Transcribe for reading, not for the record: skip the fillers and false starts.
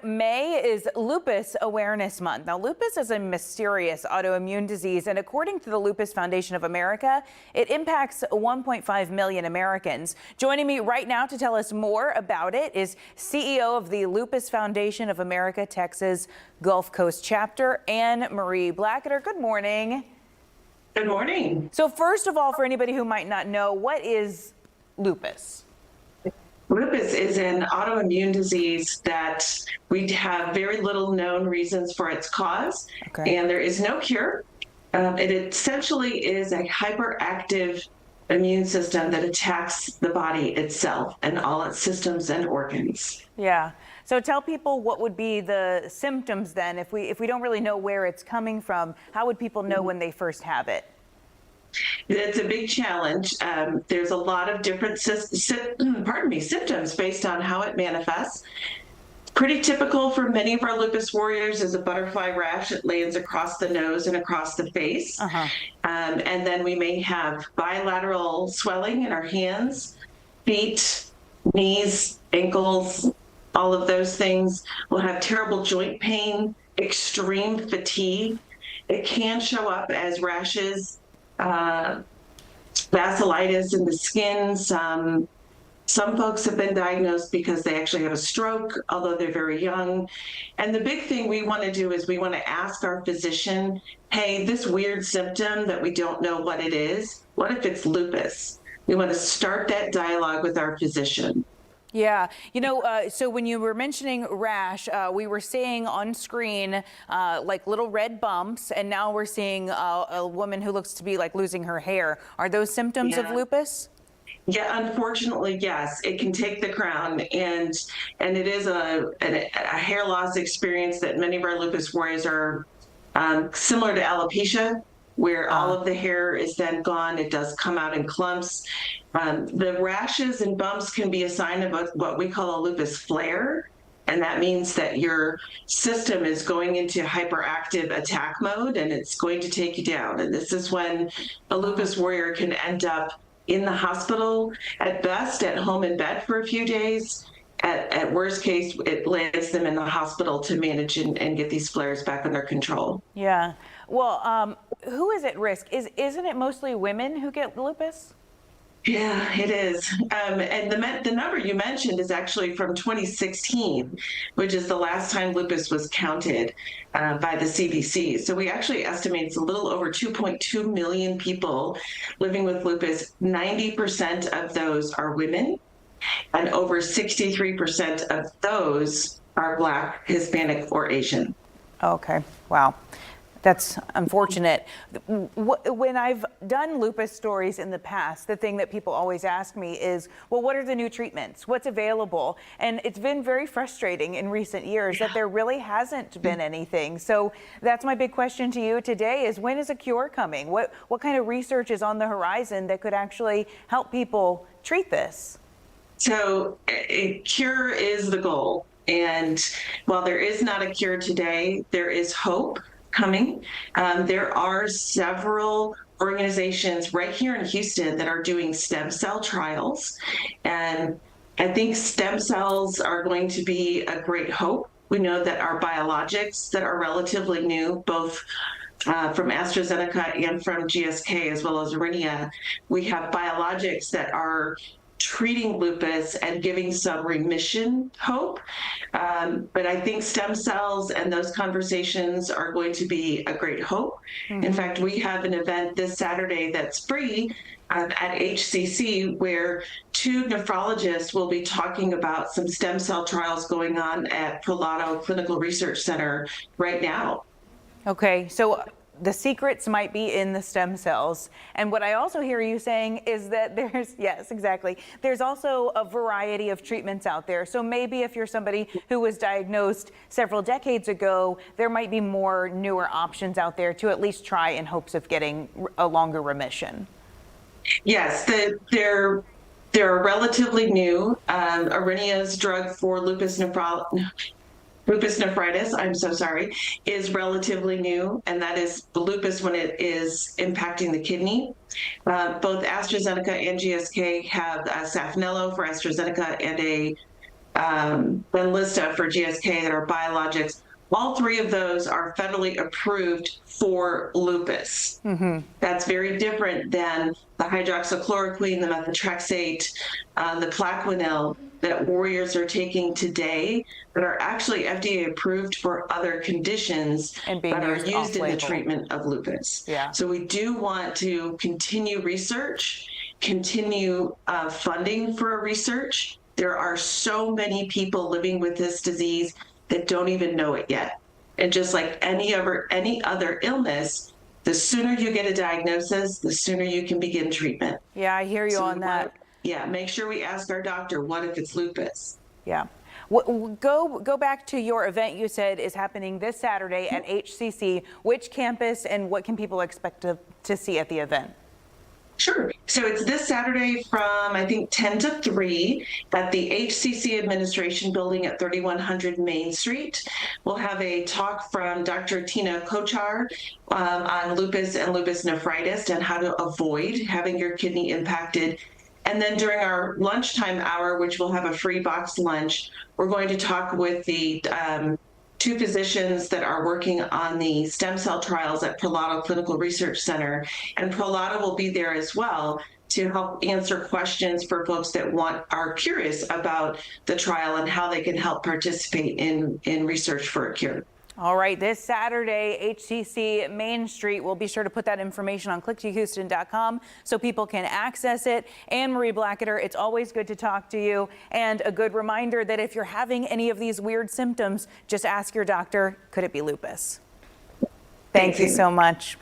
May is Lupus Awareness Month. Now, lupus is a mysterious autoimmune disease, and according to the Lupus Foundation of America, it impacts 1.5 million Americans. Joining me right now to tell us more about it is CEO of the Lupus Foundation of America, Texas Gulf Coast Chapter, Marie Blacketer. Good morning. Good morning. So first of all, for anybody who might not know, what is lupus? Lupus is an autoimmune disease that we have very little known reasons for its cause, and there is no cure. It essentially is a hyperactive immune system that attacks the body itself and all its systems and organs. Yeah. So tell people what would be the symptoms then, if we don't really know where it's coming from. How would people know when they first have it? It's a big challenge. There's a lot of different symptoms based on how it manifests. Pretty typical for many of our lupus warriors is a butterfly rash that lands across the nose and across the face. And then we may have bilateral swelling in our hands, feet, knees, ankles, all of those things. We'll have terrible joint pain, extreme fatigue. It can show up as rashes, vasculitis in the skin. Some folks have been diagnosed because they actually have a stroke, although they're very young. And the big thing we want to do is we want to ask our physician, hey, this weird symptom that we don't know what it is, what if it's lupus? We want to start that dialogue with our physician. Yeah, so when you were mentioning rash, we were seeing on screen like little red bumps, and now we're seeing a woman who looks to be like losing her hair. Are those symptoms of lupus? Yeah, unfortunately, yes. It can take the crown, and it is a hair loss experience that many of our lupus warriors are similar to alopecia, where all of the hair is then gone. It does come out in clumps. The rashes and bumps can be a sign of what we call a lupus flare, and that means that your system is going into hyperactive attack mode, and it's going to take you down. And this is when a lupus warrior can end up in the hospital, at best at home in bed for a few days. At worst case, it lands them in the hospital to manage and get these flares back under control. Yeah. Well, who is at risk? Isn't it mostly women who get lupus? Yeah, it is. And the number you mentioned is actually from 2016, which is the last time lupus was counted by the CDC. So we actually estimate it's a little over 2.2 million people living with lupus. 90% of those are women, and over 63% of those are Black, Hispanic, or Asian. Okay. Wow. That's unfortunate. When I've done lupus stories in the past, the thing that people always ask me is, well, what are the new treatments? What's available? And it's been very frustrating in recent years that there really hasn't been anything. So that's my big question to you today is, when is a cure coming? What kind of research is on the horizon that could actually help people treat this? So a cure is the goal. And while there is not a cure today, there is hope coming. There are several organizations right here in Houston that are doing stem cell trials. And I think stem cells are going to be a great hope. We know that our biologics that are relatively new, both from AstraZeneca and from GSK, as well as Aurinia, we have biologics that are treating lupus and giving some remission hope. But I think stem cells and those conversations are going to be a great hope. In fact, we have an event this Saturday that's free at HCC where two nephrologists will be talking about some stem cell trials going on at Prolato Clinical Research Center right now. Okay, so the secrets might be in the stem cells. And what I also hear you saying is that there's also a variety of treatments out there. So maybe if you're somebody who was diagnosed several decades ago, there might be more newer options out there to at least try in hopes of getting a longer remission. Yes, they're relatively new. Aurinia's drug for lupus nephritis, I'm so sorry, is relatively new, and that is lupus when it is impacting the kidney. Both AstraZeneca and GSK have Safnello for AstraZeneca and a Benlysta for GSK that are biologics. All three of those are federally approved for lupus. That's very different than the hydroxychloroquine, the methotrexate, the Plaquenil that warriors are taking today that are actually FDA approved for other conditions And being that are used used in the off-label. treatment of lupus. Yeah. So we do want to continue research, continue funding for research. There are so many people living with this disease that don't even know it yet. And just like any other illness, the sooner you get a diagnosis, the sooner you can begin treatment. Yeah, I hear you So on that. yeah, make sure we ask our doctor, what if it's lupus? Yeah. Go back to your event you said is happening this Saturday at HCC. Which campus and what can people expect to see at the event? Sure. So it's this Saturday from, I think, 10 to 3 at the HCC Administration Building at 3100 Main Street. We'll have a talk from Dr. Tina Kochar on lupus and lupus nephritis and how to avoid having your kidney impacted. And then during our lunchtime hour, which we'll have a free box lunch, we're going to talk with the two physicians that are working on the stem cell trials at Prolado Clinical Research Center. And Prolado will be there as well to help answer questions for folks that are curious about the trial and how they can help participate in research for a cure. All right, this Saturday, HCC Main Street. We'll be sure to put that information on clicktohouston.com so people can access it. And Marie Blacketer, it's always good to talk to you. And a good reminder that if you're having any of these weird symptoms, just ask your doctor, could it be lupus? Thank you so much.